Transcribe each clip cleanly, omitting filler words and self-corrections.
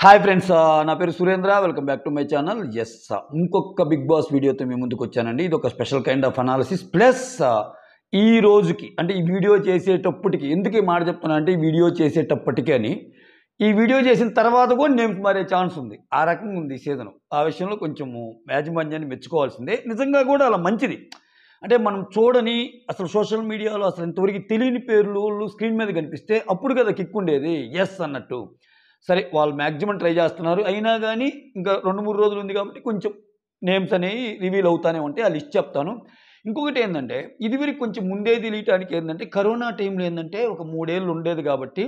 Hi friends, నా పేరు Surendra. Welcome back to my channel. Yes, ఇంకొక బిగ్ బాస్ వీడియోతో మీ ముందుకు వచ్చానండి. ఇది ఒక special kind of analysis plus ఈ రోజుకి అంటే ఈ వీడియో చేసేటప్పటికి ఎందుకు ఈ మాట చెప్తున్నా అంటే ఈ వీడియో చేసేటప్పటికి అని ఈ వీడియో చేసిన తర్వాత కూడా నేమ్స్ మారే ఛాన్స్ ఉంది. ఆ రకంగా ఉంది సీజన్. ఆ విషయంలో కొంచెము యాజమాన్యాన్ని మెచ్చుకోవాల్సిందే. నిజంగా కూడా అలా మంచిది. అంటే మనం చూడని అసలు సోషల్ మీడియాలో అసలు ఇంతవరకు తెలియని పేర్లు స్క్రీన్ మీద కనిపిస్తే అప్పుడు కదా కిక్ ఉండేది. ఎస్ అన్నట్టు. సరే, వాళ్ళు మ్యాక్సిమం ట్రై చేస్తున్నారు. అయినా కానీ ఇంకా 2-3 రోజులు ఉంది కాబట్టి కొంచెం నేమ్స్ అనేవి రివీల్ అవుతానే ఉంటాయి. ఆ లిస్ట్ చెప్తాను. ఇంకొకటి ఏంటంటే ఇదివరకు కొంచెం ముందే తెలియటానికి ఏంటంటే కరోనా టైంలో ఏంటంటే ఒక 3 ఏళ్ళు ఉండేది కాబట్టి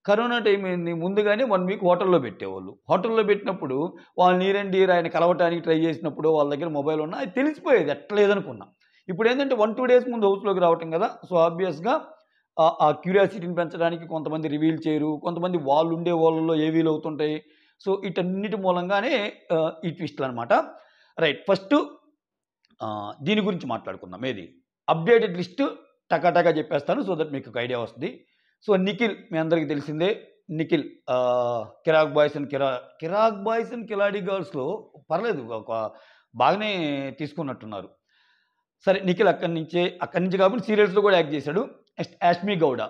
కరోనా టైం ఏంది ముందుగానే 1 వీక్ హోటల్లో పెట్టేవాళ్ళు. హోటల్లో పెట్టినప్పుడు వాళ్ళు నీరండి ఆయన కలవటానికి ట్రై చేసినప్పుడు వాళ్ళ దగ్గర మొబైల్ ఉన్నా అది తెలిసిపోయేది ఎట్లేదనుకున్నా. ఇప్పుడు ఏంటంటే 1-2 డేస్ ముందు హౌస్లోకి రావటం కదా. సో ఆబ్వియస్గా ఆ క్యూరియాసిటీని పెంచడానికి కొంతమంది రివీల్ చేయరు. కొంతమంది వాళ్ళు ఉండే వాళ్ళలో ఏ వీల్ అవుతుంటాయి. సో వీటన్నిటి మూలంగానే ఈ ట్విస్టులు అనమాట. రైట్, ఫస్ట్ దీని గురించి మాట్లాడుకుందాం. ఏది అప్డేటెడ్ లిస్ట్ టకాటకా చెప్పేస్తాను సో దట్ మీకు ఒక ఐడియా వస్తుంది. సో నిఖిల్ మీ అందరికీ తెలిసిందే. నిఖిల్ కిరాక్ బాయ్స్ అండ్ కిలాడి గర్ల్స్లో పర్లేదు, ఒక బాగానే తీసుకున్నట్టున్నారు. సరే, నిఖిల్ అక్కడి నుంచి కాబట్టి సీరియల్స్లో కూడా యాక్ట్ చేశాడు. నెక్స్ట్ యాష్మి గౌడ,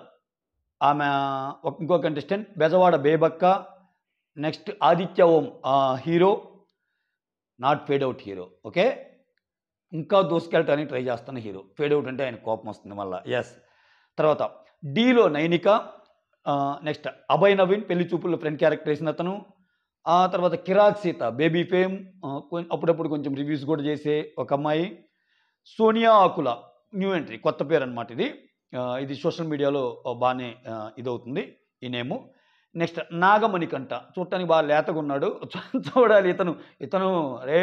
ఆమె ఇంకో contestant. Bezawada Bebakka. Next Aditya Om, hero, not fade out hero. Okay, ఇంకా దూసుకెళ్ళటానికి ట్రై చేస్తున్న హీరో. ఫేడ్ అవుట్ అంటే ఆయన కోపం వస్తుంది మళ్ళీ. ఎస్. తర్వాత డీలో నైనిక. నెక్స్ట్ అభయ్ నవీన్, పెళ్లి చూపుల్లో ఫ్రెండ్ క్యారెక్టర్ వేసిన అతను. ఆ తర్వాత కిరాక్ సీత, బేబీ ఫేమ్, అప్పుడప్పుడు కొంచెం రివ్యూస్ కూడా చేసే ఒక అమ్మాయి. సోనియా ఆకుల, న్యూ ఎంట్రీ, కొత్త పేరు అనమాట ఇది. ఇది సోషల్ మీడియాలో బాగానే ఇదవుతుంది ఈ నేము. నెక్స్ట్ నాగమణికంట, చూడటానికి బాగా లేతగా ఉన్నాడు. చూడాలి ఇతను రే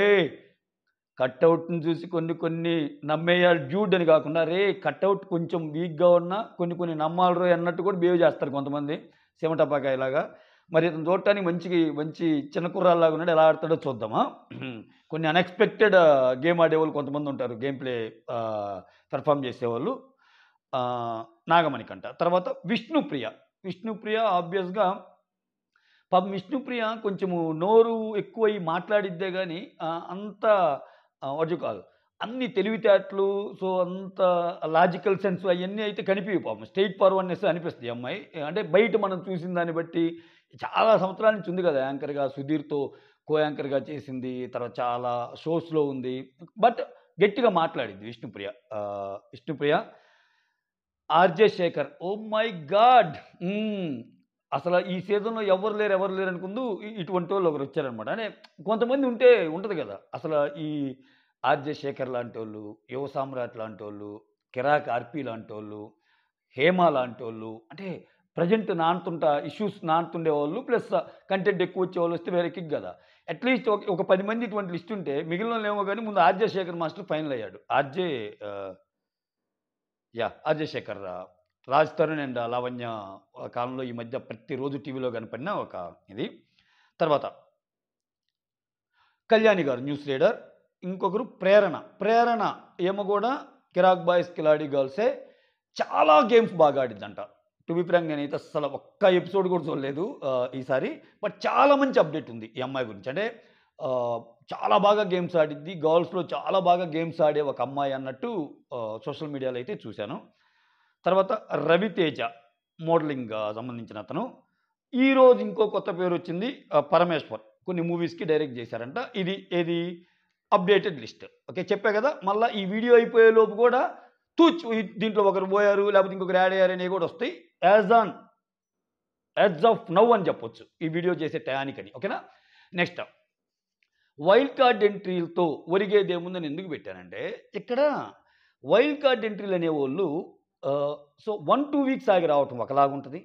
కట్అవుట్ని చూసి కొన్ని నమ్మేయాలి డ్యూడ్ అని కాకుండా రే కట్అవుట్ కొంచెం వీక్గా ఉన్నా కొన్ని నమ్మాలి రో అన్నట్టు కూడా బిహేవ్ చేస్తారు కొంతమంది సిమటపాకాయలాగా. మరి ఇతను చూడటానికి మంచి చిన్న కుర్రాల్లాగా ఉన్నాడు. ఎలా ఆడతాడో చూద్దామా. కొన్ని అన్ఎక్స్పెక్టెడ్ గేమ్ ఆడేవాళ్ళు కొంతమంది ఉంటారు, గేమ్ ప్లే పెర్ఫామ్ చేసేవాళ్ళు. నాగమణికంట. తర్వాత విష్ణుప్రియ ఆబ్వియస్గా పాపం విష్ణుప్రియ కొంచెము నోరు ఎక్కువై మాట్లాడిద్దే కానీ అంత వడ్డు కాదు. అన్ని తెలివితేటలు, సో అంత లాజికల్ సెన్స్ అవన్నీ అయితే కనిపించవు. పాపం స్ట్రైట్ ఫార్వర్డ్నెస్ అనిపిస్తుంది ఈ అమ్మాయి. అంటే బయట మనం చూసిన దాన్ని బట్టి చాలా సంవత్సరాల నుంచి ఉంది కదా యాంకర్గా, సుధీర్తో కో యాంకర్గా చేసింది. తర్వాత చాలా షోస్లో ఉంది. బట్ గట్టిగా మాట్లాడింది Vishnupriya. RJ Shekhar, oh my God, అసలు ఈ సీజన్లో ఎవరు లేరు అనుకుందు ఇటువంటి వాళ్ళు ఒకరు వచ్చారనమాట. అంటే కొంతమంది ఉంటుంది కదా. అసలు ఈ ఆర్జే శేఖర్ లాంటి వాళ్ళు, యువ సామ్రాట్ లాంటి వాళ్ళు, కిరాక్ ఆర్పి లాంటి వాళ్ళు, హేమ లాంటి వాళ్ళు, అంటే ప్రజెంట్ ఇష్యూస్ నానుతుండే వాళ్ళు ప్లస్ కంటెంట్ ఎక్కువ వచ్చే వాళ్ళు వస్తే వేరే కిక్ కదా. అట్లీస్ట్ ఒక 10 మంది ఇటువంటి లిస్ట్ ఉంటే మిగిలిన వాళ్ళు ఏమో కానీ ముందు ఆర్జే శేఖర్ మాస్టర్ ఫైనల్ అయ్యాడు. ఆర్జే శేఖర్, రాజ్ తరుణ్ అండ్ లావణ్య కాలంలో ఈ మధ్య ప్రతిరోజు టీవీలో కనపడిన ఒక ఇది. తర్వాత కళ్యాణి గారు, న్యూస్ రీడర్. ఇంకొకరు ప్రేరణ ఏమో కూడా కిరాక్ బాయ్స్ కిలాడి గర్ల్సే. చాలా గేమ్స్ బాగా ఆడిద్దంట. టు బి ఫ్రాంక్ నేనైతే అసలు ఒక్క ఎపిసోడ్ కూడా చూడలేదు ఈసారి. బట్ చాలా మంచి అప్డేట్ ఉంది ఈ అమ్మాయి గురించి. అంటే చాలా బాగా గేమ్స్ ఆడిద్ది. గర్ల్స్లో చాలా బాగా గేమ్స్ ఆడే ఒక అమ్మాయి అన్నట్టు సోషల్ మీడియాలో అయితే చూశాను. తర్వాత రవితేజ, మోడలింగ్ సంబంధించిన అతను. ఈరోజు ఇంకో కొత్త పేరు వచ్చింది, పరమేశ్వర్. కొన్ని మూవీస్కి డైరెక్ట్ చేశారంట. ఏది అప్డేటెడ్ లిస్ట్. ఓకే, చెప్పా కదా. మళ్ళీ ఈ వీడియో అయిపోయే లోపు కూడా దీంట్లో ఒకరు పోయారు లేకపోతే ఇంకొకరు యాడ్ అయ్యారు అనేవి కూడా వస్తాయి. యాజ్ ఆఫ్ నౌ అని చెప్పొచ్చు ఈ వీడియో చేసే టయానికని. ఓకేనా. నెక్స్ట్ వైల్డ్ కార్డ్ ఎంట్రీలతో ఒరిగేదేముందని ఎందుకు పెట్టానంటే ఇక్కడ వైల్డ్ కార్డ్ ఎంట్రీలు అనేవాళ్ళు సో 1-2 వీక్స్ ఆగి రావటం ఒకలాగుంటుంది,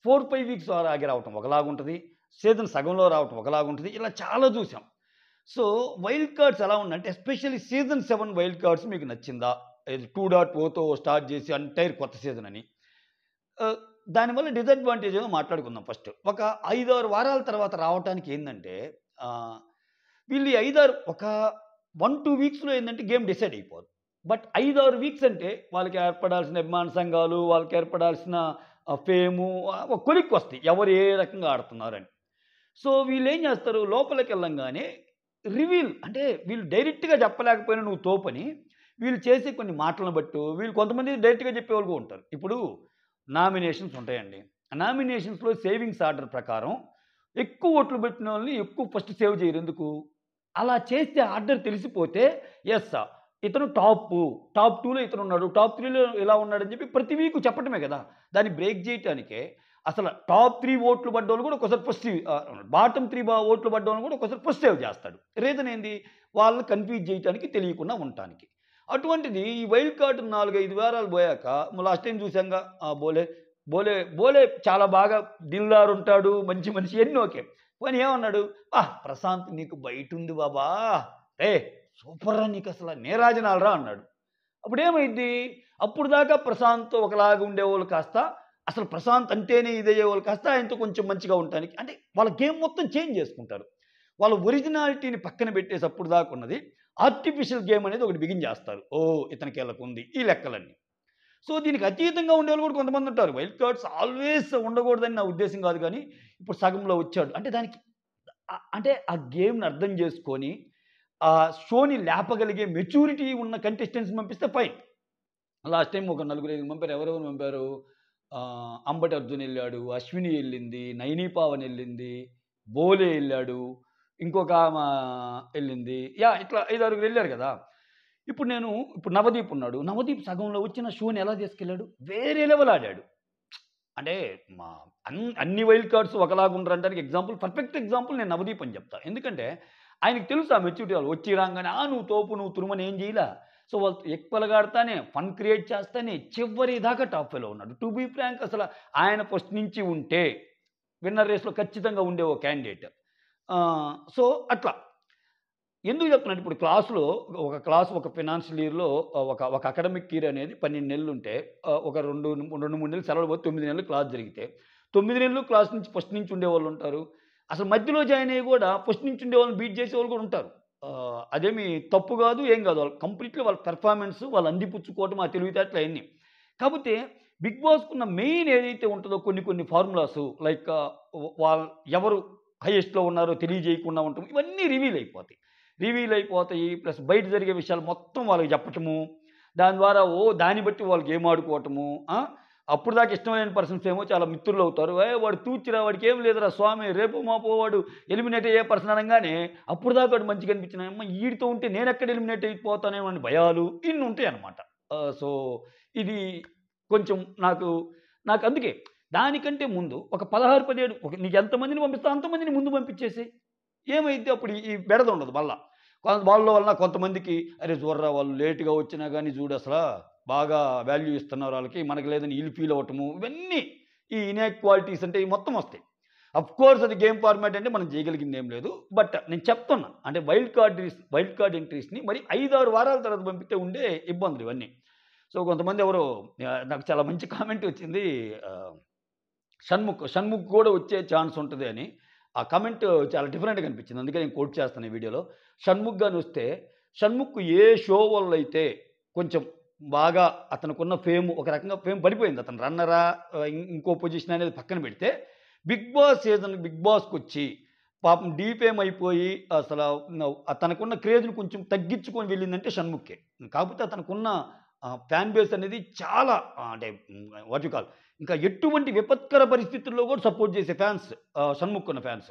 4-5 వీక్స్ ఆగి రావటం ఒకలాగుంటుంది, సీజన్ సగంలో రావటం ఒకలాగుంటుంది. ఇలా చాలా చూసాం. సో వైల్డ్ కార్డ్స్ ఎలా ఉందంటే ఎస్పెషల్లీ సీజన్ 7 వైల్డ్ కార్డ్స్ మీకు నచ్చిందా? 2.0తో స్టార్ట్ చేసి ఎంటైర్ కొత్త సీజన్ అని. దానివల్ల డిసడ్వాంటేజ్ ఏదో మాట్లాడుకుందాం. ఫస్ట్ ఒక 5-6 వారాల తర్వాత రావటానికి ఏంటంటే వీళ్ళు 5-6 ఒక 1-2 వీక్స్లో ఏంటంటే గేమ్ డిసైడ్ అయిపోదు. బట్ 5-6 వీక్స్ అంటే వాళ్ళకి ఏర్పడాల్సిన అభిమాన సంఘాలు, వాళ్ళకి ఏర్పడాల్సిన ఫేము ఒక కొలిక్కి వస్తాయి ఎవరు ఏ రకంగా ఆడుతున్నారని. సో వీళ్ళేం చేస్తారు, లోపలికి వెళ్ళంగానే రివీల్ అంటే వీళ్ళు డైరెక్ట్‌గా చెప్పలేకపోయినా నువ్వు తోపని, వీళ్ళు చేసే కొన్ని మాటలను బట్టో, వీళ్ళు కొంతమంది డైరెక్ట్‌గా చెప్పేవాళ్ళు కూడా ఉంటారు. ఇప్పుడు నామినేషన్స్ ఉంటాయండి. నామినేషన్స్‌లో సేవింగ్స్ ఆర్డర్ ప్రకారం ఎక్కువ ఓట్లు పెట్టినోళ్ళని ఎక్కువ ఫస్ట్ సేవ్ చేయరు. ఎందుకు? అలా చేస్తే ఆర్డర్ తెలిసిపోతే యెస్. ఇతను టాప్ 2లో ఇతనున్నాడు. టాప్ 3లో ఇలా ఉన్నాడని చెప్పి ప్రతి వీకు చెప్పటమే గదా! దాన్ని బ్రేక్ జేయటానికే అసల టాప్ 3 ఓట్లు పడ్డోళ్ళు గూడా ఒక్కోసారి ఫస్ట్ బాటమ్ 3 ఓట్లు పడ్డోళ్ళని గూడా ఒక్కోసారి ఫస్ట్ సేవ్ జేస్తాడు. రీజన్ ఏంది? వాళ్ళని కన్‌ఫ్యూజ్ జేయటానికి, తెలియకుండా ఉండటానికి. అటువంటిది ఈ వైల్డ్ కార్డ్ 4, 5 వారాలు బోయాక లాస్ట్ టైమ్ చూసాంగా బోలే చాలా బాగా దిల్‌దార్ ఉంటాడు. మంచి మనిషి ఇయన్నీ ఓకే. పోనీ ఏమన్నాడు? ప్రశాంత్ నీకు బయటుంది బాబా! ఏయ్! సూపర్‌రా నీకసల నీరాజనాలురా అన్నాడు. అప్పుడేమైద్ది? అప్పటిదాకా ప్రశాంత్ ఒకలాగా ఉండేవాళ్ళు కాస్త, అసలు ప్రశాంత్ అంటేనే ఇదయ్యేవాళ్ళు కాస్త ఆయనతో కొంచెం మంచిగా ఉండటానికి అంటే వాళ్ళ గేమ్ మొత్తం చేంజ్ చేసుకుంటారు. వాళ్ళ ఒరిజినాలిటీని పక్కన పెట్టేసి అప్పటిదాకా ఉన్నది ఆర్టిఫిషియల్ గేమ్ అనేది ఒకటి బిగిన్ చేస్తారు. ఓహ్! ఇతనికి ఈళ్ళకుంది ఈ లెక్కలన్నీ. సో, దీనికి అతీతంగా ఉండేవాళ్ళు కూడా కొంతమందుంటారు. వైల్డ్ కార్డ్స్ ఆల్వేస్ ఉండకూడదని నా ఉద్దేశ్యం కాదు గానీ, ఇప్పుడు సగంలో వచ్చాడు. అంటే దానికి అంటే ఆ గేమ్‌ని అర్థం చేసుకొని, ఆ షోని లేపగలిగే మెచ్యూరిటీ ఉన్న కంటెస్టెంట్స్‌ని పంపిస్తే ఫైన్. లాస్ట్ టైమ్ ఒక నలుగురు, ఐదుగురు పంపారు. ఎవరెవరిని పంపారు? అంబటి అర్జున్ ఎళ్ళాడు, అశ్విని ఎళ్ళింది, నైని పవన్ ఎళ్ళింది, బోలే ఎళ్ళాడు, ఇంకొక ఆమ ఎళ్ళింది. ఇట్లా 5, 6గురు ఎళ్ళారు గదా! ఇప్పుడు నవదీప్ ఉన్నాడు. నవదీప్ సగంలో వచ్చిన షోని ఎలా తీసుకెళ్ళాడు? వేరే లెవెల్ ఆడాడు. అంటే మా అన్ని వైల్డ్ కార్డ్స్ ఒకలాగా ఉండరంటానికి పర్ఫెక్ట్ ఎగ్జాంపుల్ నేను నవదీప్ అని చెప్తా. ఎందుకంటే ఆయనకి తెలుసు ఆ మెచ్యూరిటీ వాళ్ళు వచ్చి రాంగానే నువ్వు తోపు, నువ్వు తురుమని ఏం చేయలా. సో వాళ్ళు ఈక్వల్‌గా ఆడతానే, ఫన్ క్రియేట్ చేస్తానే చివరి దాకా టాప్ ఫైవ్‌లో ఉన్నాడు. టు బీ ఫ్రాంక్ అసల ఆయన ఫస్ట్ నుంచి ఉంటే విన్నర్ రేస్‌లో ఖచ్చితంగా ఉండే ఓ క్యాండిడేట్. సో అట్లా. ఎందుకు చెప్తున్నాను ఇప్పుడు ఒక ఫైనాన్షియల్ ఇయర్‌లో ఒక అకాడమిక్ ఇయర్ అనేది 12 నెలలుంటే ఒక 2, 3 నెలలు సెలవులు పోతే 9 నెలలు క్లాస్ జరిగితే 9 నెలలు క్లాస్ నుంచి ఫస్ట్ నుంచి ఉండేవాళ్ళుంటారు. అసలు మధ్యలో జాయిన్ అయ్యి గూడా ఫస్ట్ నుంచి ఉండేవాళ్ళని బీట్ చేసేవాళ్ళు గూడా ఉంటారు. అదేమి తప్పు గాదు, ఏం గాదు. వాళ్ళు కంప్లీట్‌లీ వాళ్ళ పెర్ఫార్మన్స్ వాళ్ళు అందిపుచ్చుకోవటం, ఆ తెలివితేటలు అయన్నీ. కాపోతే బిగ్ బాస్‌కున్న మెయిన్ ఏదైతే ఉంటదో కొన్ని ఫార్ములాసు లైక్ వాళ్ళు ఎవరు హైయెస్ట్‌లో ఉన్నారో తెలియజేయకుండా ఉండటం ఇవన్నీ రివీల్ అయిపోతాయి. ప్లస్ బయట జరిగే విషయాలు మొత్తం వాళ్ళకి చెప్పటము. దాని ద్వారా దాన్ని బట్టి వాళ్ళు గేమ్ ఆడుకోవటము. అప్పటిదాకా ఇష్టమైన పర్సన్స్ ఏమో చాలా మిత్రులవుతారు. వాడు తూచిరా వాడికేం లేదురా స్వామి రేపో మాపో వాడు ఎలిమినేట్ అయ్యే పర్సన్ అనంగానే అప్పటిదాకా వాడు మంచిగా అనిపించిన ఈడితో ఉంటే నేనెక్కడ ఎలిమినేట్ అయిపోతానేమో అని భయాలు ఇన్ని ఉంటాయన్నమాట. సో, ఇది కొంచెం నాకు అందుకే దానికంటే ముందు ఒక 16, 17 నీకు ఎంతమందిని పంపిస్తావో అంతమందిని ముందు పంపించేసేయి. ఏమైద్ది అప్పుడు ఈ బెడద ఉండదు మళ్ళా. వాళ్ళ వలన కొంతమందికి అరే చూడరా వాళ్ళు లేట్‌గా వచ్చినా గాని చూడు అసలా బాగా వాల్యూ ఇస్తున్నారు ఆళ్ళకి. మనకు లేదని ఈళ్ళు ఫీల్ అవ్వటము. ఇవన్నీ ఈ ఇన్‌ఈక్వాలిటీస్ అంటే ఇవి మొత్తం వస్తాయి. అఫ్‌కోర్స్ అది గేమ్ ఫార్మాట్ అంటే మనం చేయగలిగిందేం లేదు. బట్ నేను చెప్తున్నా. అంటే వైల్డ్ కార్డ్ ఎంట్రీస్‌ని మరి 5, 6 వారాల తర్వాత పంపితే ఉండే ఇబ్బందులు ఇవన్నీ. సో, కొంతమంది ఎవరో నాకు చాలా మంచి కామెంట్ వచ్చింది. ఆహ్, షణ్ముఖ్ కూడా వచ్చే ఛాన్స్ ఉంటది అని. ఆ కామెంట్ చాలా డిఫరెంట్‌గా అనిపించింది. అందుకే నేను కోట్ చేస్తాను ఈ వీడియోలో. షణ్ముఖ్ గానొస్తే, షణ్ముఖ్ ఏ షో వల్లైతే కొంచెం బాగా అతనుకున్న ఫేమ్ ఒక రకంగా ఫేమ్ పడిపోయింది. అతను రన్నరా ఇంకో పొజిషన్ అనేది పక్కన పెడితే, బిగ్ బాస్‌కొచ్చి పాపం డీఫేమ్ అయిపోయి అసల తనకున్న క్రేజ్‌ని కొంచెం తగ్గించుకొని వెళ్ళిందంటే షణ్ముఖే. కాకపోతే అతనుకున్న ఫ్యాన్ బేస్ అనేది చాలా అంటే వాట్ యూ కాల్ ఇంకా ఎటువంటి విపత్కర పరిస్థితుల్లో కూడా సపోర్ట్ చేసే ఫ్యాన్స్ షణ్ముఖ్ ఉన్న ఫ్యాన్స్.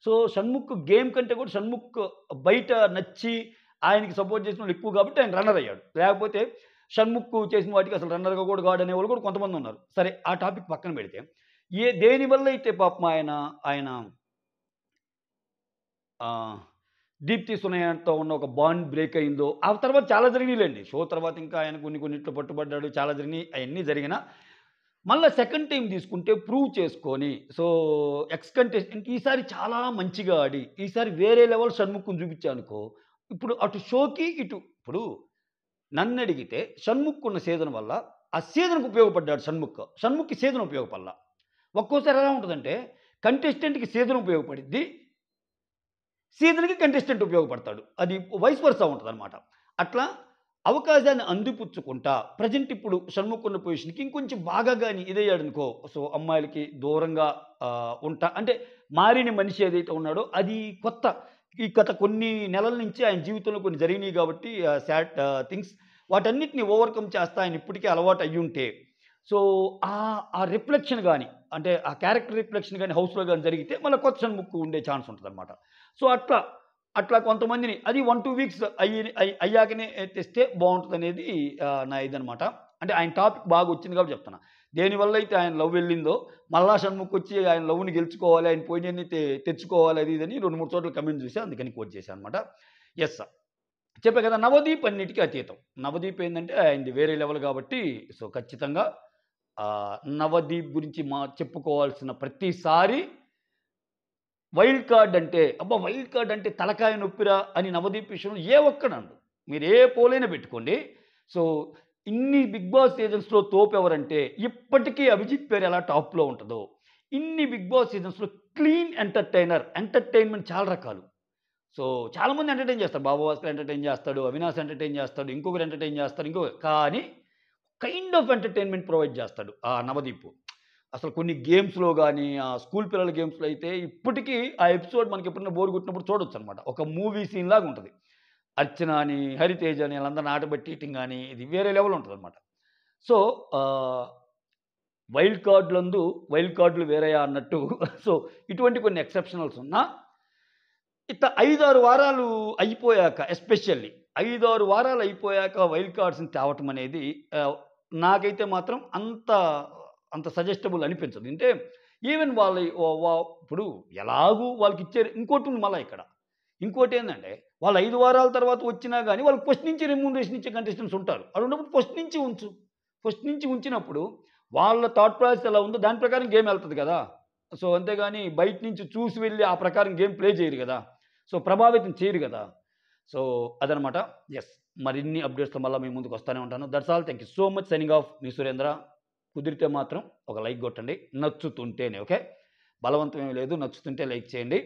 సో, షణ్ముఖ్ గేమ్ కంటే కూడా షణ్ముఖ్ బయట నచ్చి ఆయనకి సపోర్ట్ చేసినోళ్ళు ఎక్కువ కాబట్టి ఆయన రన్నర్ అయ్యాడు. లేకపోతే షణ్ముఖ్ చేసిన వాటికి అసలు రన్నర్‌గా కూడా కాడు అనేవాళ్ళు కూడా కొంతమందున్నారు. సరే ఆ టాపిక్ పక్కన పెడితే దేనివల్ల అయితే పాపం ఆయన ఆహ్, 'దీప్తి సునయనతో' ఉన్న ఒక బాండ్ బ్రేక్ అయిందో, ఆ తర్వాత చాలా జరిగినాయిలెండి. షో తర్వాత ఇంకా ఆయన కొన్నిట్లో పట్టుబడ్డాడు. చాలా జరిగినాయి. అయన్నీ జరిగినా మళ్ళా సెకండ్ టైమ్ తీసుకుంటే ప్రూవ్ చేసుకొని, సో, ఎక్స్ కంటెస్టెంట్ ఈసారి చాలా మంచిగా ఆడి, ఈసారి వేరే లెవెల్ షణ్ముఖ్‌ని చూపించాడనుకో, ఇప్పుడు అటు షోకి, ఇప్పుడు నన్నడిగితే షణ్ముఖ్ ఉన్న సీజన్ వల్ల ఆ సీజన్‌కి ఉపయోగపడ్డాడు షణ్ముఖ్. షణ్ముఖ్‌కి సీజన్ ఉపయోగపడలా. ఒక్కోసారి ఎలా ఉంటదంటే కంటెస్టెంట్‌కి సీజన్ ఉపయోగపడిద్ది. సీజన్‌కి కంటెస్టెంట్ ఉపయోగపడతాడు. అది వైస్ వర్సా ఉంటదనమాట. అట్లా అవకాశాన్ని అందిపుచ్చుకుంటా ప్రెజెంట్ ఇప్పుడు షణ్ముఖ్ ఉన్న పొజిషన్‌కి ఇంకొంచెం బాగా గాని ఇదయ్యాడనుకో, సో, అమ్మాయిలకి దూరంగా అంటే మారిన మనిషి ఏదైతే ఉన్నాడో అది కొత్త. ఈ గత కొన్ని నెలల నుంచి ఆయన జీవితంలో కొన్ని జరిగినాయి కాబట్టి సాడ్ థింగ్స్ వాటన్నిటిని ఓవర్‌కమ్ చేస్తా ఆయన ఇప్పటికే అలవాటు అయ్యుంటే, సో, ఆ రిఫ్లెక్షన్ గాని, అంటే ఆ క్యారెక్టర్ రిఫ్లెక్షన్ గాని హౌస్‌లో గాని జరిగితే మళ్ళా కొత్త షణ్ముఖ్ ఉండే ఛాన్స్ ఉంటదనమాట. సో, అట్లా కొంతమందిని అది 1, 2 వీక్స్ అయ్యాకనే తెస్తే బావుంటదనేది నా ఇదనమాట. అంటే ఆయన టాపిక్ బాగా వచ్చింది కాబట్టి చెప్తున్నా. దేనివల్లైతే ఆయన లవ్ వెళ్ళిందో, మళ్ళా షణ్ముఖ్ వచ్చి ఆయన లవ్‌ని గెలుచుకోవాలి, ఆయన పోయినయన్ని తెచ్చుకోవాలి అది ఇదని 2, 3 చోట్ల కమెంట్ చూసా. అందుకని కోట్ చేశా అనమాట. యెస్. చెప్పా కదా! నవదీప్ అన్నిటికి అతీతం. నవదీప్ ఏందంటే ఆయనది వేరే లెవెల్ కాబట్టి సో, ఖచ్చితంగా నవదీప్ గురించి చెప్పుకోవాల్సిన ప్రతిసారి వైల్డ్ కార్డ్ అంటే, అబ్బా! వైల్డ్ కార్డ్ అంటే తలకాయ నొప్పిరా అని నవదీప్ విషయంలో ఏ ఒక్కడనడు. మీరు ఏ పోలైనా పెట్టుకోండి. సో, ఇన్ని 'బిగ్ బాస్' సీజన్స్‌లో తోపెవరంటే ఇప్పటికీ అభిజిత్ పేరు ఎలా టాప్‌లో ఉంటదో, ఇన్ని 'బిగ్ బాస్' సీజన్స్‌లో క్లీన్ ఎంటర్‌టైనర్. ఎంటర్‌టైన్‌మెంట్ చాలా రకాలు. సో, చాలామంది ఎంటర్‌టైన్ చేస్తారు. 'బాబా భాస్కర్' ఎంటర్‌టైన్ చేస్తాడు, అవినాష్ ఎంటర్‌టైన్ చేస్తాడు, ఇంకొకరు ఎంటర్‌టైన్ చేస్తారు, కానీ కైండ్ ఆఫ్ ఎంటర్‌టైన్‌మెంట్ ప్రొవైడ్ చేస్తాడు ఆ నవదీప్. అసలు కొన్ని గేమ్స్‌లో గాని, స్కూల్ పిల్లల గేమ్స్‌లో అయితే ఇప్పటికీ ఆ ఎపిసోడ్ మనకెప్పుడైనా బోర్ కొట్టినప్పుడు చూడొచ్చనమాట. ఒక మూవీ సీన్ లాగా ఉంటది. అర్చన అని, హరితేజ అని ఆళ్ళందరిని ఆటబెట్టేయటం గాని, ఇది వేరే లెవెల్ ఉంటదనమాట. సో, ఆహ్, వైల్డ్ కార్డ్‌లు వేరయ్యా అన్నట్టు సో, ఇటువంటి కొన్ని ఎక్సెప్షనల్స్ ఉన్నా, 5, 6 వారాలు అయిపోయాక ఎస్పెషల్లీ 5, 6 వారాలు అయిపోయాక వైల్డ్ కార్డ్స్‌ని తేవటం అనేది నాకైతే మాత్రం అంత సజెస్టబుల్ అనిపించదు. అంటే ఈవెన్ వాళ్ళ వ వ ఇప్పుడు ఎలాగూ వాళ్ళకిచ్చారు ఇంకోటుంది మళ్ళా ఇక్కడ. ఇంకోటేందంటే వాళ్ళు 5 వారాల తర్వాత వచ్చినా గాని వాళ్ళకి ఫస్ట్ నుంచి రెమ్యూనరేషన్ ఇచ్చే కంటెస్టెంట్స్ ఉంటారు. అటువంటప్పుడు ఫస్ట్ నుంచి ఉంచు. ఫస్ట్ నుంచి ఉంచినప్పుడు వాళ్ళ థాట్ ప్రాసెస్ ఎలా ఉందో దాని ప్రకారం గేమ్ ఎళ్తది గదా! సో, అంతేగాని బయట నుంచి చూసి వెళ్లి ఆ ప్రకారం గేమ్ ప్లే చేయరు గదా! సో, ప్రభావితం చేయరు గదా! సో, అదనమాట. యెస్. మరిన్ని అప్‌డేట్స్‌తో మళ్ళా మీ ముందుకు వస్తానే ఉంటాను. That's all. Thank you so much. Signing off. మీ సురేంద్ర. కుదిరితే మాత్రం ఒక లైక్ కొట్టండి. నచ్చుతుంటేనే ఓకే. బలవంతం ఏమి లేదు. నచ్చుతుంటే లైక్ చేయండి.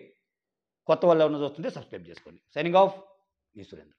కొత్త వాళ్ళెవరైనా చూస్తుంటే సబ్స్క్రైబ్ చేసుకోండి. Signing off. మీ సురేంద్ర.